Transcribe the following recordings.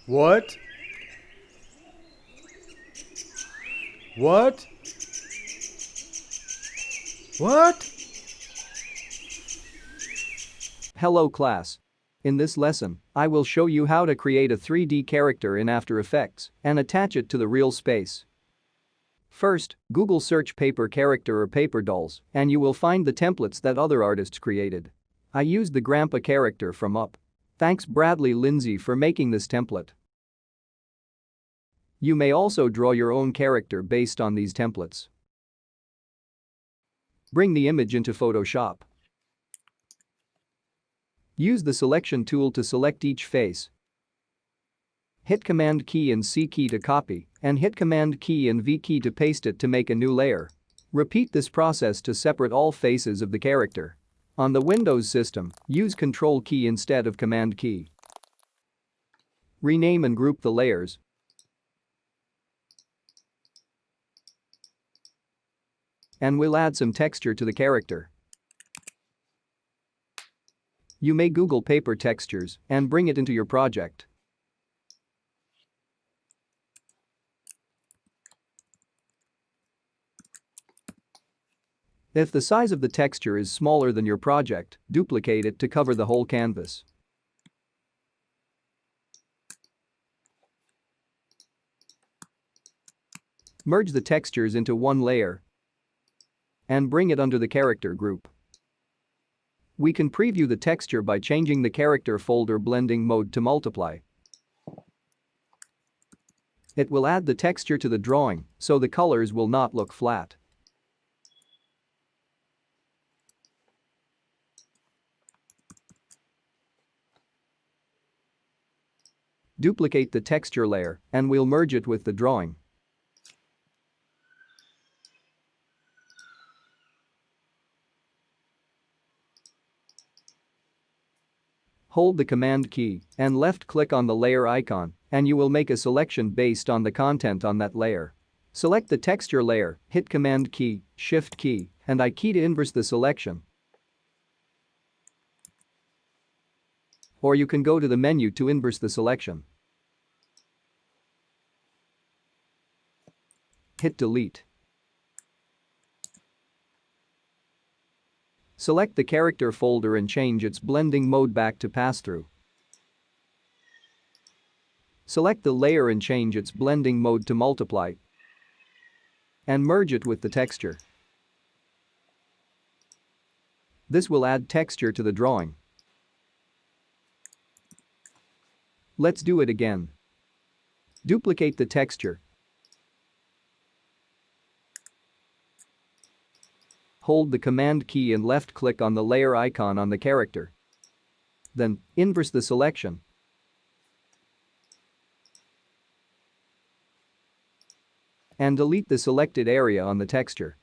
What? What? What? Hello class. In this lesson, I will show you how to create a 3D character in After Effects and attach it to the real space. First, Google search paper character or paper dolls and you will find the templates that other artists created. I used the grandpa character from Up. Thanks Bradley Lindsay for making this template. You may also draw your own character based on these templates. Bring the image into Photoshop. Use the selection tool to select each face. Hit Command key and C key to copy, and hit Command key and V key to paste it to make a new layer. Repeat this process to separate all faces of the character. On the Windows system, use Control key instead of Command key. Rename and group the layers. And we'll add some texture to the character. You may Google paper textures and bring it into your project. If the size of the texture is smaller than your project, duplicate it to cover the whole canvas. Merge the textures into one layer and bring it under the character group. We can preview the texture by changing the character folder blending mode to multiply. It will add the texture to the drawing, so the colors will not look flat. Duplicate the texture layer and we'll merge it with the drawing. Hold the Command key and left-click on the layer icon and you will make a selection based on the content on that layer. Select the texture layer, hit Command key, Shift key, and I key to inverse the selection. Or you can go to the menu to inverse the selection. Hit Delete. Select the character folder and change its blending mode back to pass-through. Select the layer and change its blending mode to multiply. And merge it with the texture. This will add texture to the drawing. Let's do it again. Duplicate the texture. Hold the Command key and left-click on the layer icon on the character. Then, inverse the selection. And delete the selected area on the texture.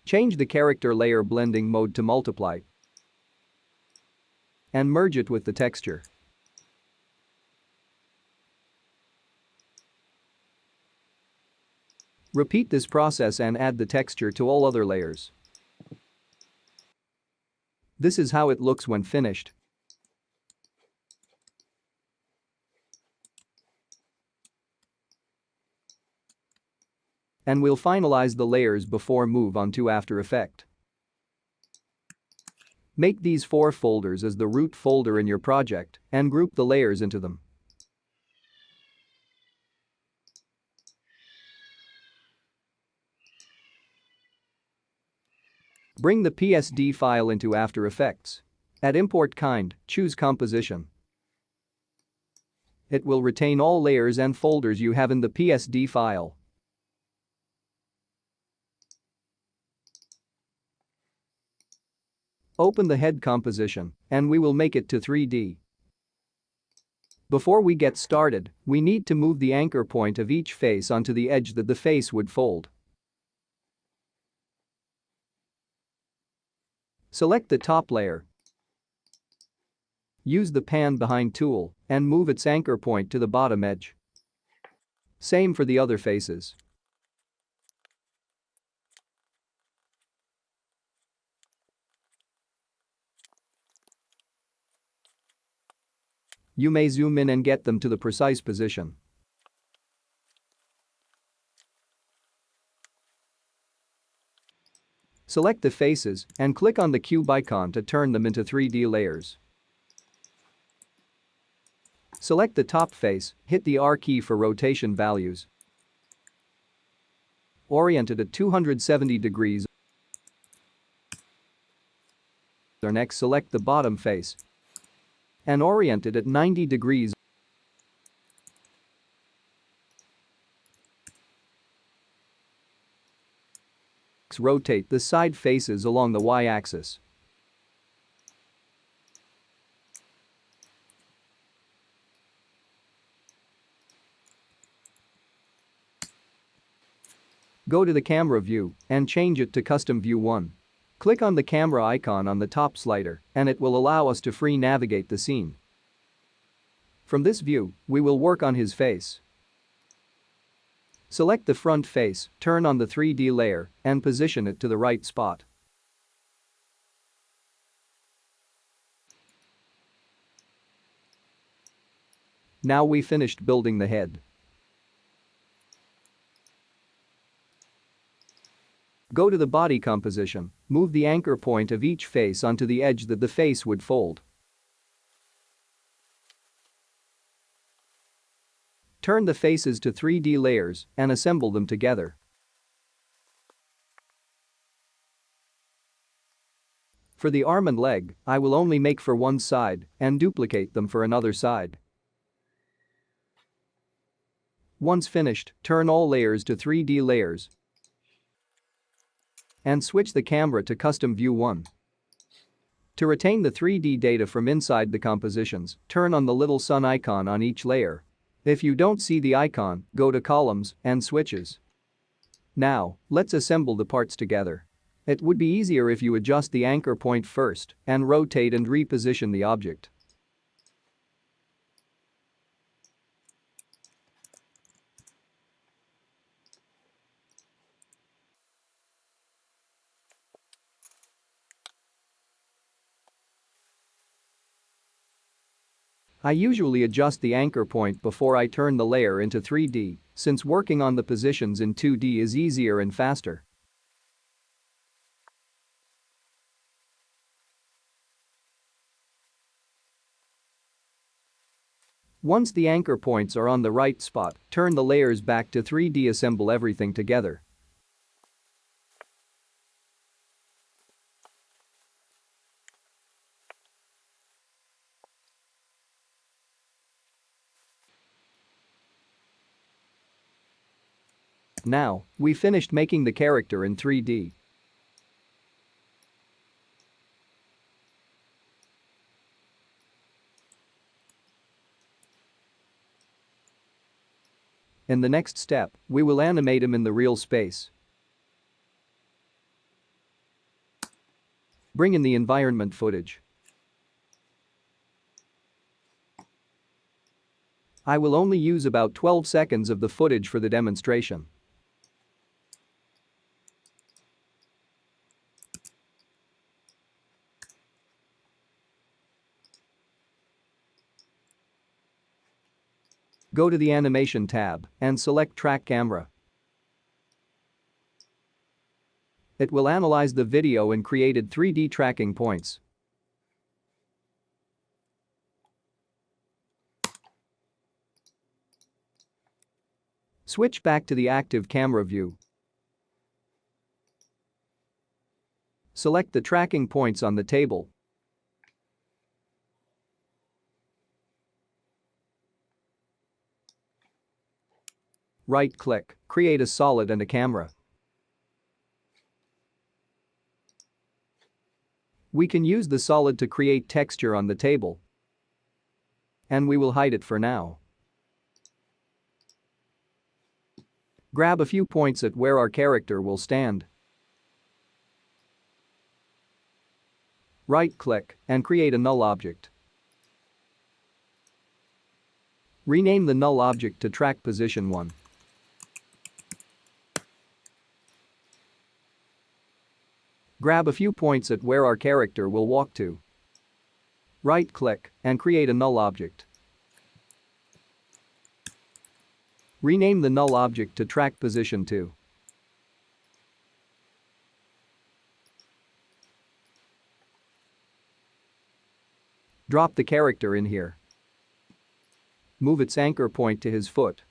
Change the character layer blending mode to multiply. And merge it with the texture. Repeat this process and add the texture to all other layers. This is how it looks when finished. And we'll finalize the layers before move on to After Effects. Make these 4 folders as the root folder in your project and group the layers into them. Bring the PSD file into After Effects. At Import Kind, choose Composition. It will retain all layers and folders you have in the PSD file. Open the head composition, and we will make it to 3D. Before we get started, we need to move the anchor point of each face onto the edge that the face would fold. Select the top layer. Use the pan behind tool and move its anchor point to the bottom edge. Same for the other faces. You may zoom in and get them to the precise position. Select the faces and click on the cube icon to turn them into 3D layers. Select the top face, hit the R key for rotation values. Orient it at 270 degrees. Or next select the bottom face and orient it at 90 degrees. Rotate the side faces along the y-axis. Go to the camera view and change it to custom view 1. Click on the camera icon on the top slider and it will allow us to free navigate the scene. From this view, we will work on his face. Select the front face, turn on the 3D layer, and position it to the right spot. Now we finished building the head. Go to the body composition, move the anchor point of each face onto the edge that the face would fold. Turn the faces to 3D layers and assemble them together. For the arm and leg, I will only make for one side and duplicate them for another side. Once finished, turn all layers to 3D layers and switch the camera to custom view 1. To retain the 3D data from inside the compositions, turn on the little sun icon on each layer. If you don't see the icon, go to columns and switches. Now, let's assemble the parts together. It would be easier if you adjust the anchor point first and rotate and reposition the object. I usually adjust the anchor point before I turn the layer into 3D, since working on the positions in 2D is easier and faster. Once the anchor points are on the right spot, turn the layers back to 3D, assemble everything together. Now, we finished making the character in 3D. In the next step, we will animate him in the real space. Bring in the environment footage. I will only use about 12 seconds of the footage for the demonstration. Go to the Animation tab and select Track Camera. It will analyze the video and created 3D tracking points. Switch back to the active camera view. Select the tracking points on the table. Right-click, create a solid and a camera. We can use the solid to create texture on the table. And we will hide it for now. Grab a few points at where our character will stand. Right-click and create a null object. Rename the null object to Track Position 1. Grab a few points at where our character will walk to. Right-click and create a null object. Rename the null object to track position 2. Drop the character in here. Move its anchor point to his foot.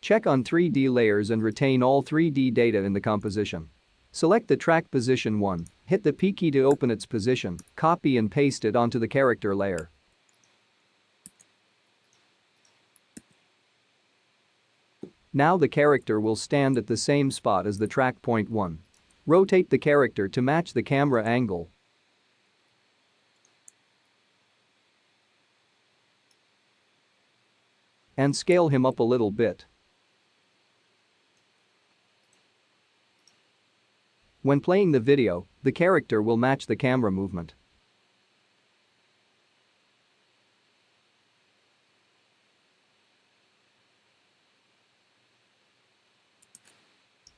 Check on 3D layers and retain all 3D data in the composition. Select the track position 1, hit the P key to open its position, copy and paste it onto the character layer. Now the character will stand at the same spot as the track point 1. Rotate the character to match the camera angle. And scale him up a little bit. When playing the video, the character will match the camera movement.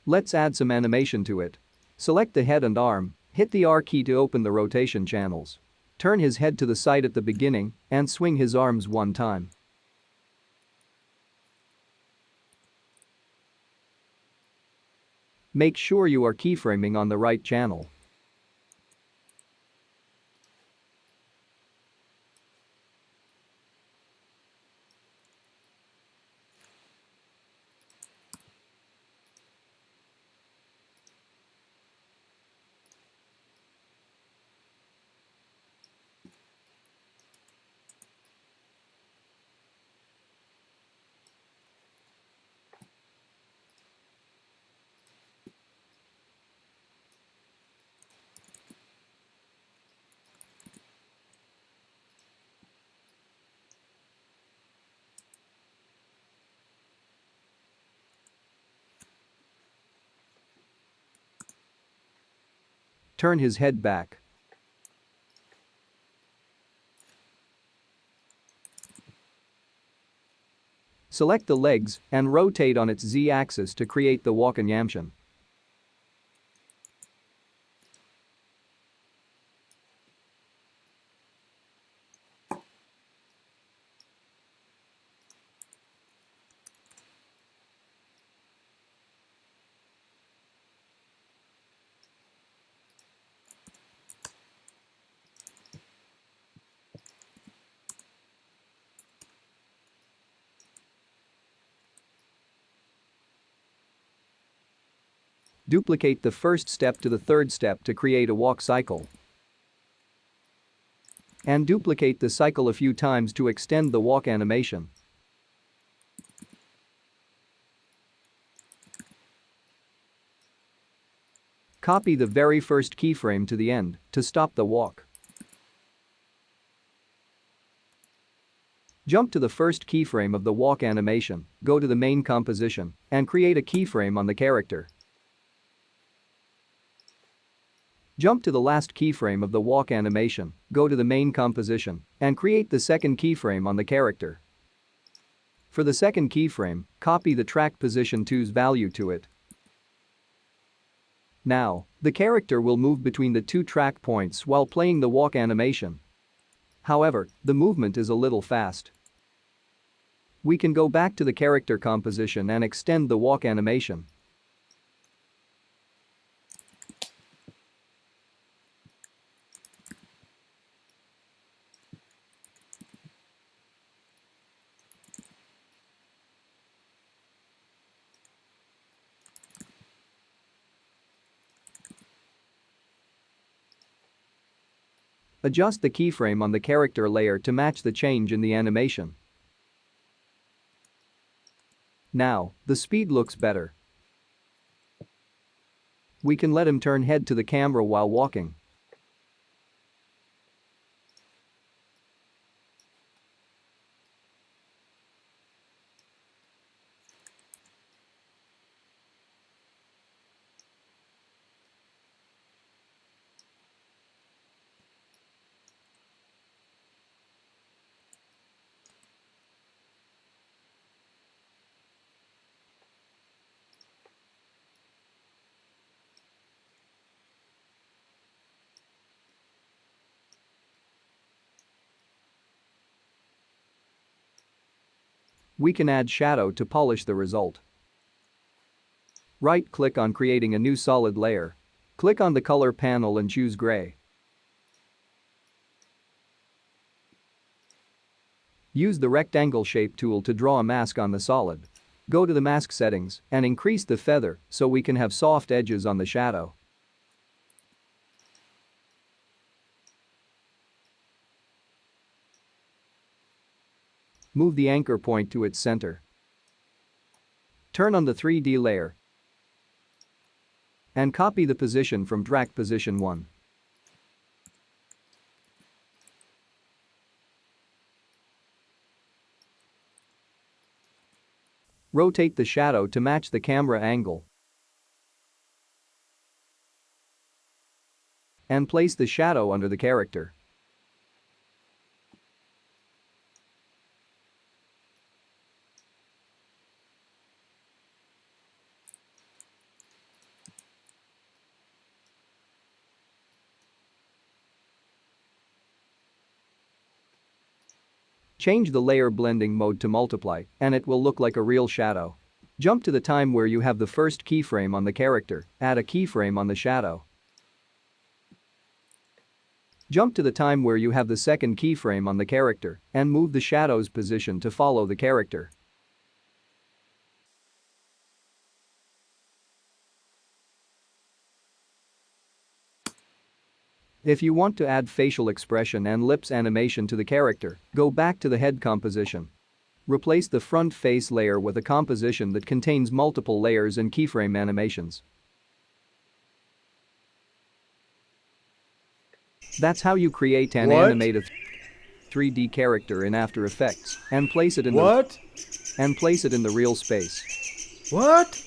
Let's add some animation to it. Select the head and arm, hit the R key to open the rotation channels. Turn his head to the side at the beginning and swing his arms one time. Make sure you are keyframing on the right channel. Turn his head back. Select the legs and rotate on its Z-axis to create the walk animation. Duplicate the first step to the third step to create a walk cycle. And duplicate the cycle a few times to extend the walk animation. Copy the very first keyframe to the end to stop the walk. Jump to the first keyframe of the walk animation, go to the main composition, and create a keyframe on the character. Jump to the last keyframe of the walk animation, go to the main composition, and create the second keyframe on the character. For the second keyframe, copy the track position 2's value to it. Now, the character will move between the two track points while playing the walk animation. However, the movement is a little fast. We can go back to the character composition and extend the walk animation. Adjust the keyframe on the character layer to match the change in the animation. Now, the speed looks better. We can let him turn head to the camera while walking. We can add shadow to polish the result. Right-click on creating a new solid layer. Click on the color panel and choose gray. Use the rectangle shape tool to draw a mask on the solid. Go to the mask settings and increase the feather so we can have soft edges on the shadow. Move the anchor point to its center. Turn on the 3D layer and copy the position from track position 1. Rotate the shadow to match the camera angle and place the shadow under the character. Change the layer blending mode to multiply and it will look like a real shadow. Jump to the time where you have the first keyframe on the character, add a keyframe on the shadow. Jump to the time where you have the second keyframe on the character and move the shadow's position to follow the character. If you want to add facial expression and lips animation to the character, go back to the head composition. Replace the front face layer with a composition that contains multiple layers and keyframe animations. That's how you create and What? animate a 3D character in After Effects and place it in What? the real space. What?